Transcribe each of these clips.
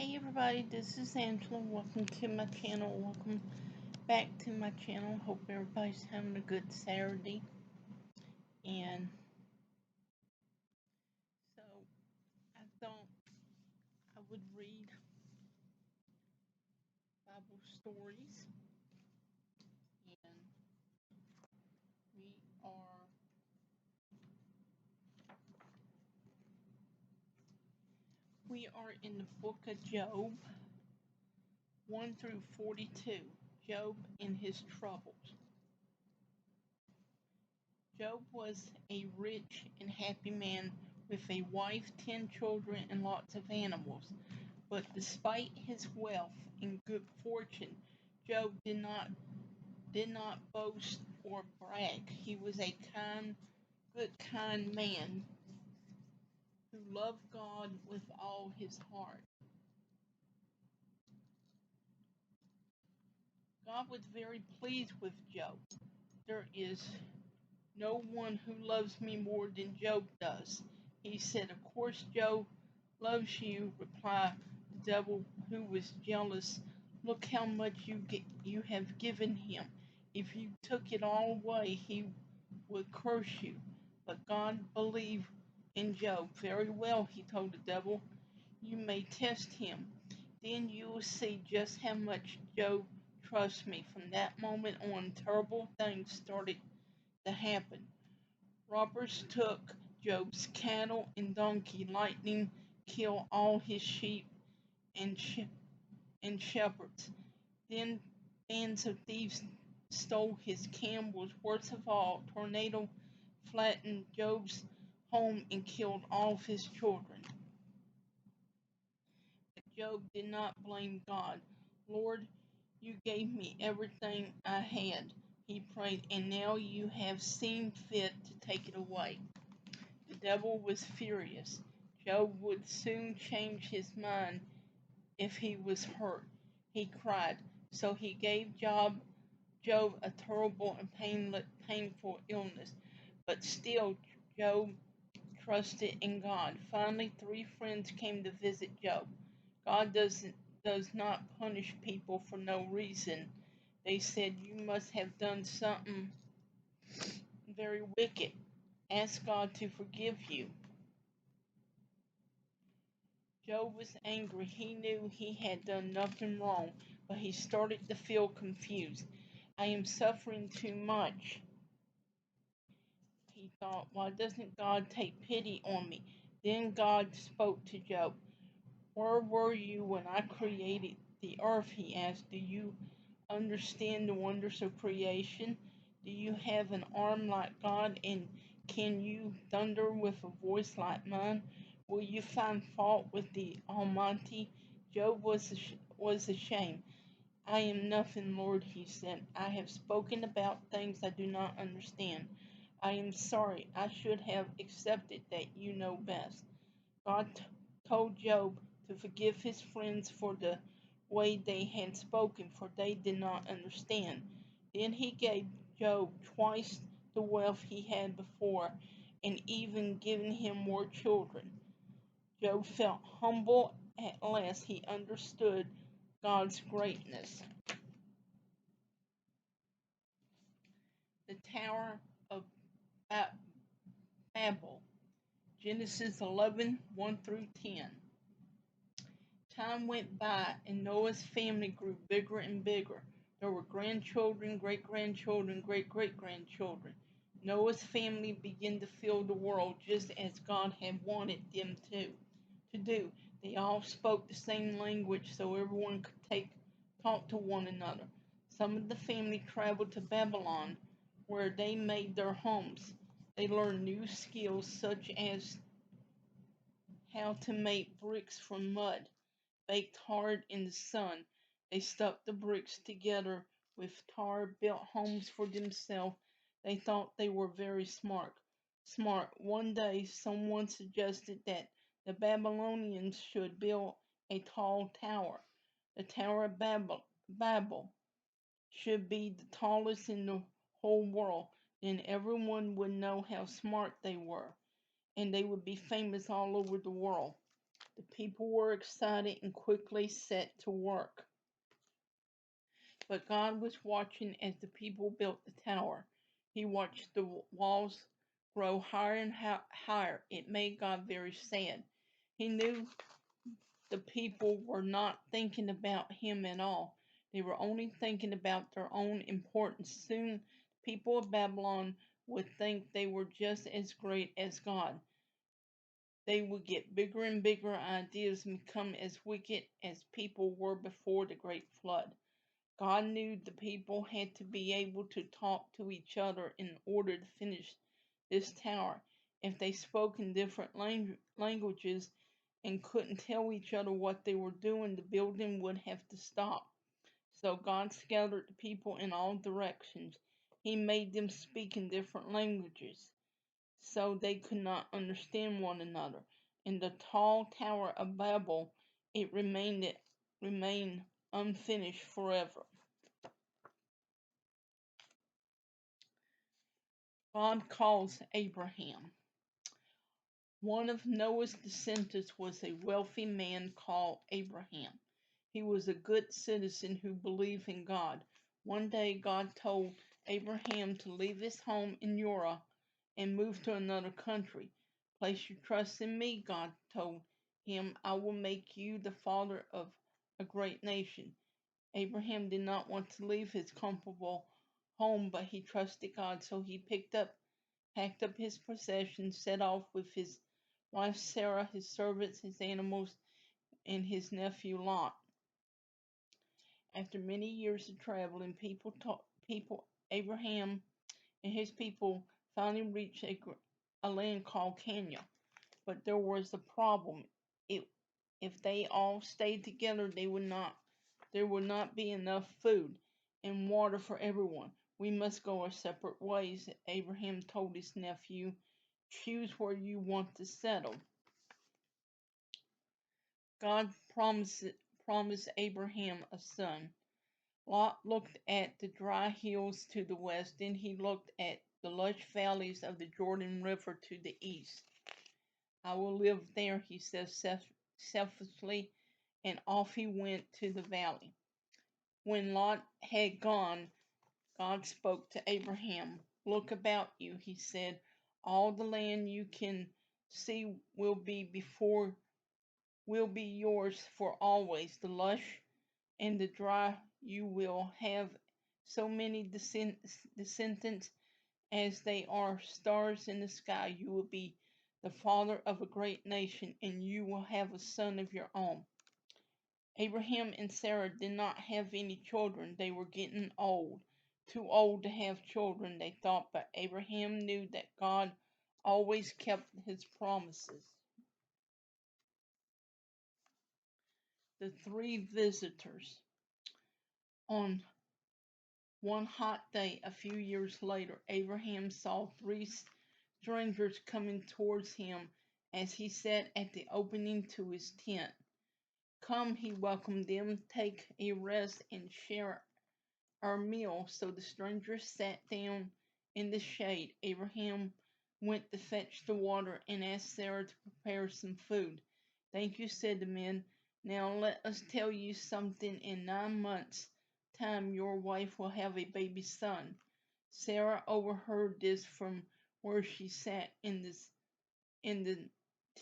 Hey everybody, this is Angela. Welcome to my channel. Welcome back to my channel. Hope everybody's having a good Saturday. And so I thought I would read Bible stories. And we are we are in the book of Job 1 through 42. Job and his troubles. Job was a rich and happy man with a wife, 10 children, and lots of animals. But despite his wealth and good fortune, Job did not boast or brag. He was a kind man who loved God with all his heart. God was very pleased with Job. There is no one who loves me more than Job does. He said, "Of course Job loves you," replied the devil, who was jealous. "Look how much you have given him. If you took it all away, he would curse you." But God believed in Job. "Very well," he told the devil. "You may test him. Then you will see just how much Job trusts me." From that moment on, terrible things started to happen. Robbers took Job's cattle and donkey. Lightning killed all his sheep and, shepherds. Then bands of thieves stole his camels. Worst of all, tornado flattened Job's home and killed all of his children. But Job did not blame God. "Lord, you gave me everything I had," he prayed, "and now you have seen fit to take it away." The devil was furious. Job would soon change his mind if he was hurt, he cried. So he gave Job a terrible and painful illness. But still, Job trusted in God. Finally, three friends came to visit Job. God does not punish people for no reason. They said, "You must have done something very wicked. Ask God to forgive you." Job was angry. He knew he had done nothing wrong, but he started to feel confused. "I am suffering too much," he thought. "Why doesn't God take pity on me?" Then God spoke to Job. "Where were you when I created the earth?" he asked. "Do you understand the wonders of creation? Do you have an arm like God, and can you thunder with a voice like mine? Will you find fault with the Almighty?" Job was ashamed. "I am nothing, Lord," he said. "I have spoken about things I do not understand. I am sorry. I should have accepted that you know best." God told Job to forgive his friends for the way they had spoken, for they did not understand. Then he gave Job twice the wealth he had before, and even given him more children. Job felt humble at last. He understood God's greatness. The Tower of Babel, Genesis 11, 1 through 10. Time went by, and Noah's family grew bigger and bigger. There were grandchildren, great-grandchildren, great-great-grandchildren. Noah's family began to fill the world just as God had wanted them to do. They all spoke the same language so everyone could talk to one another. Some of the family traveled to Babylon, where they made their homes. They learned new skills such as how to make bricks from mud, baked hard in the sun. They stuck the bricks together with tar, built homes for themselves. They thought they were very smart. One day, someone suggested that the Babylonians should build a tall tower. The Tower of Babel should be the tallest in the whole world. Then everyone would know how smart they were, and they would be famous all over the world. The people were excited and quickly set to work. But God was watching as the people built the tower. He watched the walls grow higher and higher. It made God very sad. He knew the people were not thinking about Him at all. They were only thinking about their own importance. Soon, the people of Babylon would think they were just as great as God. They would get bigger and bigger ideas and become as wicked as people were before the great flood. God knew the people had to be able to talk to each other in order to finish this tower. If they spoke in different languages and couldn't tell each other what they were doing, the building would have to stop. So God scattered the people in all directions. He made them speak in different languages so they could not understand one another. In the tall Tower of Babel, it remained unfinished forever. God calls Abraham. One of Noah's descendants was a wealthy man called Abraham. He was a good citizen who believed in God. One day God told Abraham to leave his home in Ur and move to another country. Place your trust in me, God told him. I will make you the father of a great nation. Abraham did not want to leave his comfortable home, but he trusted God, so he packed up his possessions, set off with his wife Sarah, his servants, his animals, and his nephew Lot. After many years of traveling, Abraham and his people finally reached a land called Canaan. But there was a problem. If they all stayed together, there would not be enough food and water for everyone. We must go our separate ways, Abraham told his nephew. Choose where you want to settle. God promised Abraham a son. Lot looked at the dry hills to the west, then he looked at the lush valleys of the Jordan River to the east. I will live there, he said selfishly, and off he went to the valley. When Lot had gone, God spoke to Abraham. Look about you, he said. All the land you can see will be yours for always. The lush and the dry you will have so many descendants as they are stars in the sky. You will be the father of a great nation, and you will have a son of your own. Abraham and Sarah did not have any children. They were getting old, too old to have children, they thought, but Abraham knew that God always kept his promises. The three visitors. On one hot day, a few years later, Abraham saw three strangers coming towards him as he sat at the opening to his tent. Come, he welcomed them, take a rest and share our meal. So the strangers sat down in the shade. Abraham went to fetch the water and asked Sarah to prepare some food. Thank you, said the men. Now let us tell you something. In 9 months' time, your wife will have a baby son. Sarah overheard this from where she sat in the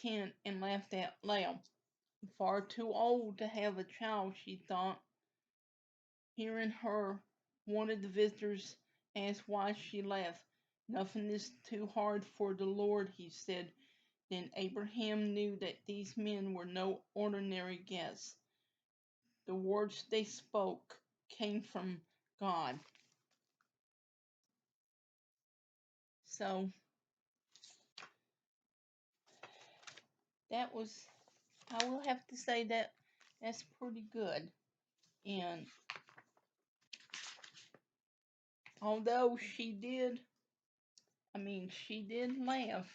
tent and laughed out loud. Far too old to have a child, she thought. Hearing her, one of the visitors asked why she laughed. Nothing is too hard for the Lord, he said. Then Abraham knew that these men were no ordinary guests. The words they spoke came from God. So that was, I will have to say that that's pretty good. And although she did laugh,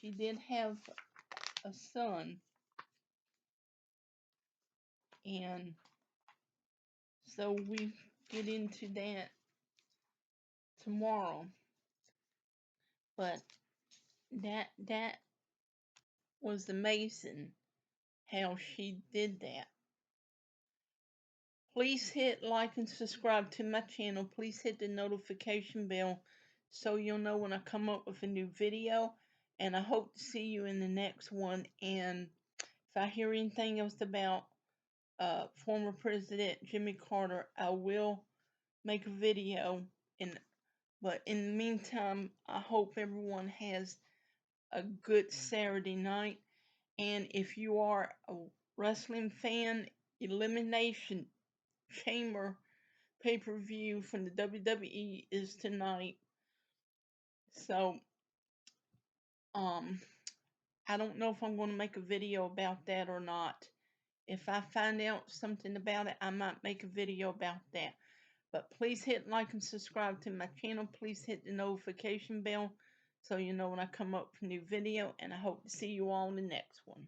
she did have a son, and so we get into that tomorrow. But that was amazing how she did that. Please hit like and subscribe to my channel. Please hit the notification bell so you'll know when I come up with a new video. And I hope to see you in the next one. And if I hear anything else about former President Jimmy Carter, I will make a video. But in the meantime, I hope everyone has a good Saturday night. And if you are a wrestling fan, Elimination Chamber pay-per-view from the WWE is tonight. So, I don't know if I'm going to make a video about that or not. If I find out something about it, I might make a video about that. But please hit like and subscribe to my channel. Please hit the notification bell so you know when I come up with a new video. And I hope to see you all in the next one.